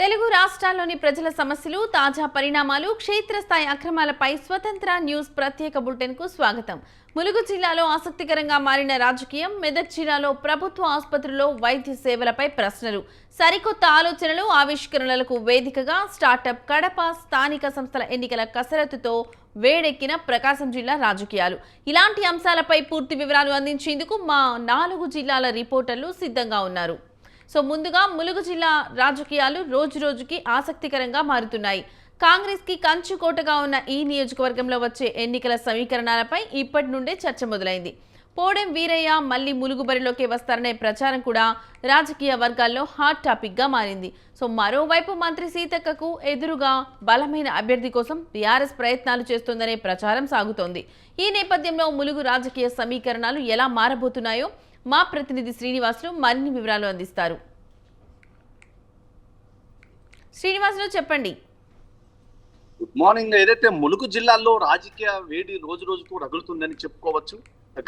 తెలుగు రాష్ట్రాల్లోని ప్రజల సమస్యలు, తాజా పరిణామాలు, క్షేత్రస్థాయి అక్రమాలపై స్వతంత్ర న్యూస్ ప్రత్యేక బులెటిన్కు స్వాగతం. ములుగు జిల్లాలో ఆసక్తికరంగా మారిన రాజకీయం, మెదక్ జిల్లాలో ప్రభుత్వ ఆసుపత్రుల్లో వైద్య సేవలపై ప్రశ్నలు, సరికొత్త ఆలోచనలు, ఆవిష్కరణలకు వేదికగా స్టార్టప్ కడప, స్థానిక సంస్థల ఎన్నికల కసరత్తుతో వేడెక్కిన ప్రకాశం జిల్లా రాజకీయాలు. ఇలాంటి అంశాలపై పూర్తి వివరాలు అందించేందుకు మా 4 జిల్లాల రిపోర్టర్లు సిద్ధంగా ఉన్నారు. ముందుగా ములుగు జిల్లా రాజకీయాలు రోజురోజుకి ఆసక్తికరంగా మారుతున్నాయి. కాంగ్రెస్ కి కంచుకోటగా ఉన్న ఈ నియోజకవర్గంలో వచ్చే ఎన్నికల సమీకరణాలపై ఇప్పటి నుండే చర్చ మొదలైంది. పోడెం వీరయ్య మళ్లీ ములుగు బరిలోకి వస్తారనే ప్రచారం కూడా రాజకీయ వర్గాల్లో హాట్ టాపిక్ గా మారింది. మరోవైపు మంత్రి సీతక్కకు ఎదురుగా బలమైన అభ్యర్థి కోసం బీఆర్ఎస్ ప్రయత్నాలు చేస్తోందనే ప్రచారం సాగుతోంది. ఈ నేపథ్యంలో ములుగు రాజకీయ సమీకరణాలు ఎలా మారబోతున్నాయో మా ప్రతినిధి శ్రీనివాసులు మరిన్ని వివరాలు అందిస్తారు. శ్రీనివాసులు, చెప్పండి. Good morning. ఏదైతే ములుగు జిల్లాలో రాజకీయ వేడి రోజు రోజుకు రగులుతుందని చెప్పుకోవచ్చు.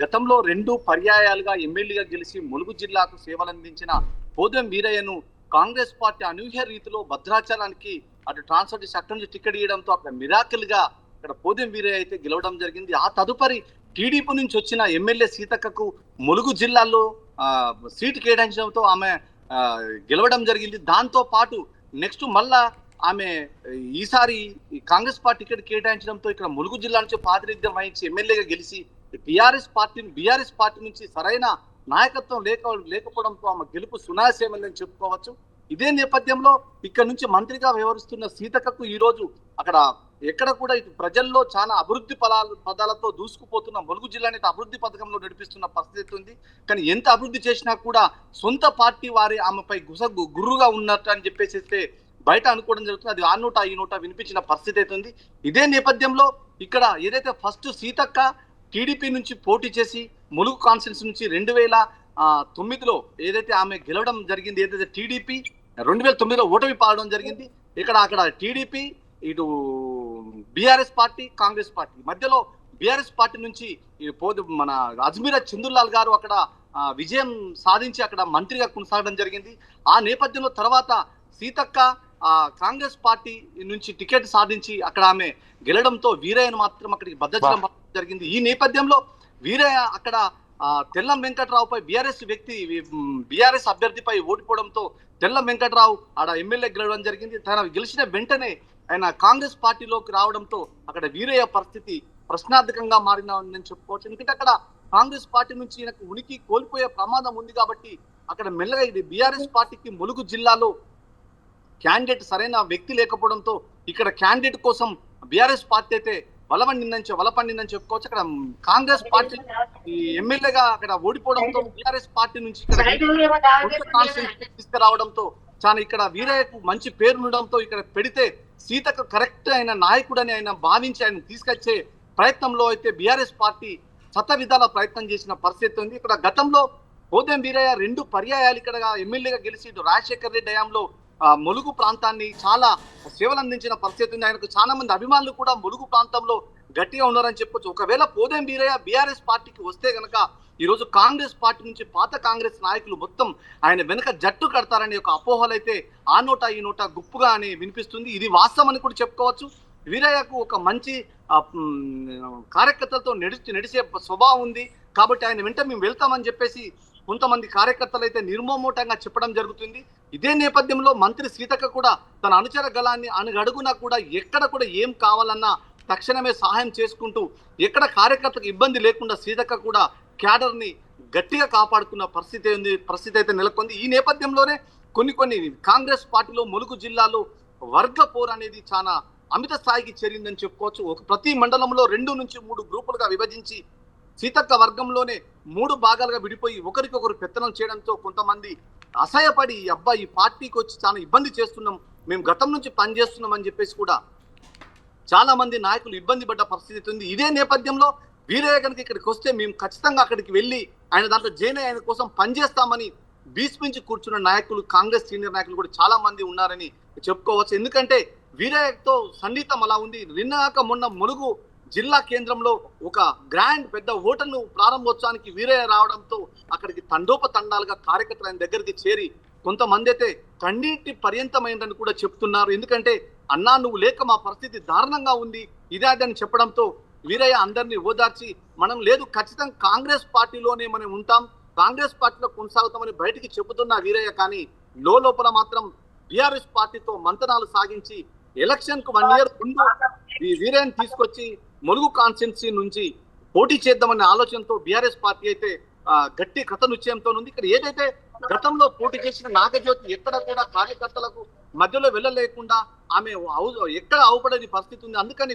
గతంలో 2 పర్యాయాలుగా ఎమ్మెల్యేగా గెలిచి ములుగు జిల్లాకు సేవలందించిన పోదెం వీరయ్యను కాంగ్రెస్ పార్టీ అనూహ్య రీతిలో భద్రాచలానికి అటు ట్రాన్స్ఫర్ చేసి అక్కడి నుంచి టికెట్ ఇవ్వడంతో అక్కడ మిరాకిల్ గా అక్కడ పోదెం వీరయ్య అయితే గెలవడం జరిగింది. ఆ తదుపరి టీడీపీ నుంచి వచ్చిన ఎమ్మెల్యే సీతక్కకు ములుగు జిల్లాలో సీటు కేటాయించడంతో ఆమె గెలవడం జరిగింది. దాంతో పాటు నెక్స్ట్ మళ్ళా ఆమె ఈసారి కాంగ్రెస్ పార్టీ టికెట్ కేటాయించడంతో ఇక్కడ ములుగు జిల్లా నుంచి ప్రాతినిధ్యం వహించి ఎమ్మెల్యేగా గెలిచి బీఆర్ఎస్ పార్టీ నుంచి సరైన నాయకత్వం లేకపోవడంతో ఆమె గెలుపు సునాయాసమైందని చెప్పుకోవచ్చు. ఇదే నేపథ్యంలో ఇక్కడ నుంచి మంత్రిగా వ్యవహరిస్తున్న సీతక్కకు ఈ రోజు అక్కడ ఎక్కడ కూడా ఇటు ప్రజల్లో చాలా అభివృద్ధి పదాలతో దూసుకుపోతున్న ములుగు జిల్లాని అభివృద్ధి పథకంలో నడిపిస్తున్న పరిస్థితి ఉంది. కానీ ఎంత అభివృద్ధి చేసినా కూడా సొంత పార్టీ వారి ఆమెపై గుర్రుగా ఉన్నట్టు అని చెప్పేసి బయట అనుకోవడం జరుగుతుంది. అది ఆ నోట ఈ నోట వినిపించిన పరిస్థితి అవుతుంది. ఇదే నేపథ్యంలో ఇక్కడ ఏదైతే ఫస్ట్ సీతక్క టీడీపీ నుంచి పోటీ చేసి ములుగు కాన్స్టిట్యూన్సీ నుంచి 2009లో ఏదైతే ఆమె గెలవడం జరిగింది, ఏదైతే టీడీపీ 2009లో ఓటమి పాడడం జరిగింది. అక్కడ టీడీపీ ఇటు బీఆర్ఎస్ పార్టీ కాంగ్రెస్ పార్టీ మధ్యలో బీఆర్ఎస్ పార్టీ నుంచి మన అజ్మీరా చందులాల్ గారు అక్కడ విజయం సాధించి అక్కడ మంత్రిగా కొనసాగడం జరిగింది. ఆ నేపథ్యంలో తర్వాత సీతక్క కాంగ్రెస్ పార్టీ నుంచి టికెట్ సాధించి అక్కడ ఆమె గెలవడంతో వీరయ్యను మాత్రం అక్కడికి భద్రాచలం జరిగింది. ఈ నేపథ్యంలో వీరయ్య అక్కడ తెల్లం వెంకట్రావుపై బీఆర్ఎస్ అభ్యర్థిపై ఓడిపోవడంతో తెల్లం వెంకట్రావు ఆడ ఎమ్మెల్యే గెలవడం జరిగింది. తన గెలిచిన వెంటనే ఆయన కాంగ్రెస్ పార్టీలోకి రావడంతో అక్కడ వీరయ్య పరిస్థితి ప్రశ్నార్థకంగా మారిన చెప్పుకోవచ్చు. ఎందుకంటే అక్కడ కాంగ్రెస్ పార్టీ నుంచి ఈయనకు ఉనికి కోల్పోయే ప్రమాదం ఉంది కాబట్టి అక్కడ మెల్లగా ఇది బీఆర్ఎస్ పార్టీకి ములుగు జిల్లాలో క్యాండిడేట్ సరైన వ్యక్తి లేకపోవడంతో ఇక్కడ క్యాండిడేట్ కోసం బీఆర్ఎస్ పార్టీ అయితే బలపండిందని చెప్పుకోవచ్చు. అక్కడ కాంగ్రెస్ పార్టీ ఎమ్మెల్యేగా అక్కడ ఓడిపోవడంతో బీఆర్ఎస్ పార్టీ నుంచి తీసుకురావడంతో చాలా ఇక్కడ వీరయ్యకు మంచి పేరు ఉండడంతో ఇక్కడ పెడితే సీతకు కరెక్ట్ అయిన నాయకుడని ఆయన భావించి ఆయన తీసుకొచ్చే ప్రయత్నంలో అయితే బీఆర్ఎస్ పార్టీ విధాల ప్రయత్నం చేసిన పరిస్థితి ఉంది. ఇక్కడ గతంలో పోదెం వీరయ్య 2 పర్యాయాలు ఇక్కడ ఎమ్మెల్యేగా గెలిచి రాజశేఖర్ రెడ్డి హయాంలో ములుగు ప్రాంతాన్ని చాలా సేవలు అందించిన పరిస్థితి ఉంది. ఆయనకు చాలా మంది అభిమానులు కూడా ములుగు ప్రాంతంలో గట్టిగా ఉన్నారని చెప్పొచ్చు. ఒకవేళ పోదెం వీరయ్య బీఆర్ఎస్ పార్టీకి వస్తే గనక ఈరోజు కాంగ్రెస్ పార్టీ నుంచి పాత కాంగ్రెస్ నాయకులు మొత్తం ఆయన వెనక జట్టు కడతారనే ఒక అపోహలు అయితే ఆ నోట ఈ నోట గుప్పుగా అని వినిపిస్తుంది. ఇది వాస్తవం అని కూడా చెప్పుకోవచ్చు. వీరయ్యకు ఒక మంచి కార్యకర్తలతో నడిచే స్వభావం ఉంది కాబట్టి ఆయన వెంట మేము వెళ్తామని చెప్పేసి కొంతమంది కార్యకర్తలు అయితే నిర్మోమోటంగా చెప్పడం జరుగుతుంది. ఇదే నేపథ్యంలో మంత్రి సీతక్క కూడా తన అనుచర గలాన్ని అడుగునా కూడా ఎక్కడ కూడా ఏం కావాలన్నా తక్షణమే సహాయం చేసుకుంటూ ఎక్కడ కార్యకర్తలకు ఇబ్బంది లేకుండా సీతక్క కూడా క్యాడర్ని గట్టిగా కాపాడుకున్న పరిస్థితి అయితే నెలకొంది. ఈ నేపథ్యంలోనే కొన్ని కాంగ్రెస్ పార్టీలో ములుగు జిల్లాలో వర్గ పోరు అనేది చాలా అమిత స్థాయికి చేరిందని చెప్పుకోవచ్చు. ప్రతి మండలంలో 2 నుంచి 3 గ్రూపులుగా విభజించి సీతక్క వర్గంలోనే 3 భాగాలుగా విడిపోయి ఒకరికొకరు పెత్తనం చేయడంతో కొంతమంది అసహ్యపడి ఈ పార్టీకి వచ్చి చాలా ఇబ్బంది చేస్తున్నాం, మేము గతం నుంచి పనిచేస్తున్నాం అని చెప్పేసి కూడా చాలా మంది నాయకులు ఇబ్బంది పడ్డ పరిస్థితి ఉంది. ఇదే నేపథ్యంలో వీరయ్య కనుక ఇక్కడికి వస్తే మేము ఖచ్చితంగా అక్కడికి వెళ్ళి ఆయన దాంట్లో జైన్ ఆయన కోసం పనిచేస్తామని బీస్పించి కూర్చున్న నాయకులు కాంగ్రెస్ సీనియర్ నాయకులు కూడా చాలా మంది ఉన్నారని చెప్పుకోవచ్చు. ఎందుకంటే వీరయ్యతో సన్నిహితం అలా ఉంది. మొన్న ములుగు జిల్లా కేంద్రంలో ఒక గ్రాండ్ పెద్ద హోటల్ను ప్రారంభోత్సవానికి వీరయ్య రావడంతో అక్కడికి తండోపతండాలుగా కార్యకర్తలు ఆయన దగ్గరికి చేరి కొంతమంది అయితే కన్నీటి పర్యంతమైందని కూడా చెప్తున్నారు. ఎందుకంటే అన్నా నువ్వు లేక మా పరిస్థితి దారుణంగా ఉంది ఇదే అని చెప్పడంతో వీరయ్య అందరినీ ఓదార్చి మనం లేదు ఖచ్చితంగా కాంగ్రెస్ పార్టీలోనే మనం ఉంటాం, కాంగ్రెస్ పార్టీలో కొనసాగుతామని బయటికి చెబుతున్న వీరయ్య కానీ లోపల మాత్రం బీఆర్ఎస్ పార్టీతో మంతనాలు సాగించి ఎలక్షన్ కు 1 year ముందు ఈ వీరయ్యని తీసుకొచ్చి ములుగు కాన్స్టిట్యున్సీ నుంచి పోటీ చేద్దామనే ఆలోచనతో బీఆర్ఎస్ పార్టీ అయితే గట్టి కథ నిశ్చయంతో ఉంది. ఇక్కడ ఏదైతే గతంలో పోటీ చేసిన నాగజ్యోతి ఎక్కడ కూడా కార్యకర్తలకు మధ్యలో వెళ్ళలేకుండా ఆమె ఎక్కడ అవపడని పరిస్థితి ఉంది. అందుకని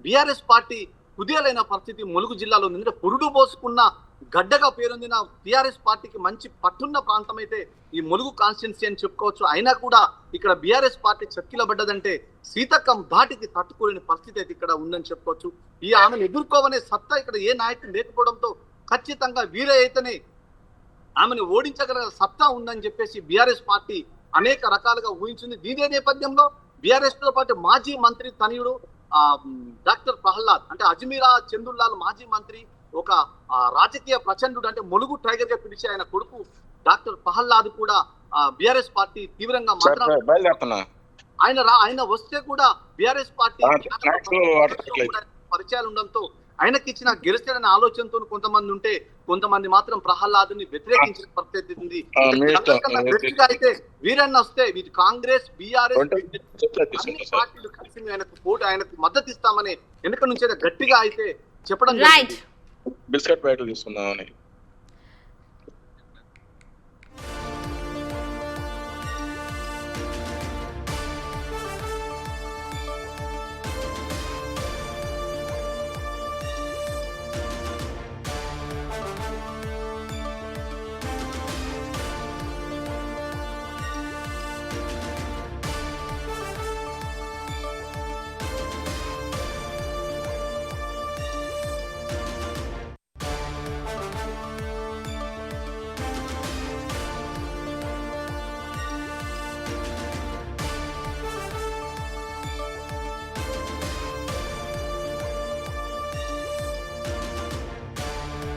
బీఆర్ఎస్ పార్టీ కుదేలైన పరిస్థితి ములుగు జిల్లాలో ఉంది. ఎందుకంటే పురుడు పోసుకున్న గడ్డగా పేరొందిన టీఆర్ఎస్ పార్టీకి మంచి పట్టున్న ప్రాంతం అయితే ఈ ములుగు కాన్స్టిట్యున్సీ అని చెప్పుకోవచ్చు. అయినా కూడా ఇక్కడ బీఆర్ఎస్ పార్టీ చక్కిలబడ్డదంటే సీతక్కం ధాటికి తట్టుకోలేని పరిస్థితి అయితే ఇక్కడ ఉందని చెప్పుకోవచ్చు. ఈ ఆమెను ఎదుర్కోవనే సత్తా ఇక్కడ ఏ నాయకుడు లేకపోవడంతో ఖచ్చితంగా వీరయ్య అయితేనే ఆమెను ఓడించగల సత్తా ఉందని చెప్పేసి బీఆర్ఎస్ పార్టీ అనేక రకాలుగా ఊహించింది. దీని నేపథ్యంలో బీఆర్ఎస్ తో పాటు మాజీ మంత్రి తనయుడు డాక్టర్ ప్రహ్లాద్ అంటే అజ్మీరా చందుల్లాల్ మాజీ మంత్రి, ఒక రాజకీయ ప్రచండుడు అంటే ములుగు టైగర్ గా పిలిచే ఆయన కొడుకు డాక్టర్ ప్రహ్లాద్ కూడా బీఆర్ఎస్ పార్టీ తీవ్రంగా మాట్లాడుతున్నారు. ఆయన వస్తే కూడా బీఆర్ఎస్ పార్టీ పరిచయాలు ఉండడంతో ఆయనకి ఇచ్చిన గెలిచాడనే ఆలోచనతో కొంతమంది ఉంటే కొంతమంది మాత్రం ప్రహ్లాద్ని వ్యతిరేకించిన పరిస్థితి ఉంది. గట్టిగా అయితే వీరన్న వస్తే వీటి కాంగ్రెస్ బీఆర్ఎస్ అన్ని పార్టీలు కలిసి ఆయనకు మద్దతు ఇస్తామని వెనుక నుంచి గట్టిగా అయితే చెప్పడం బిస్కెట్ ప్యాకెట్లు తీసుకుందామని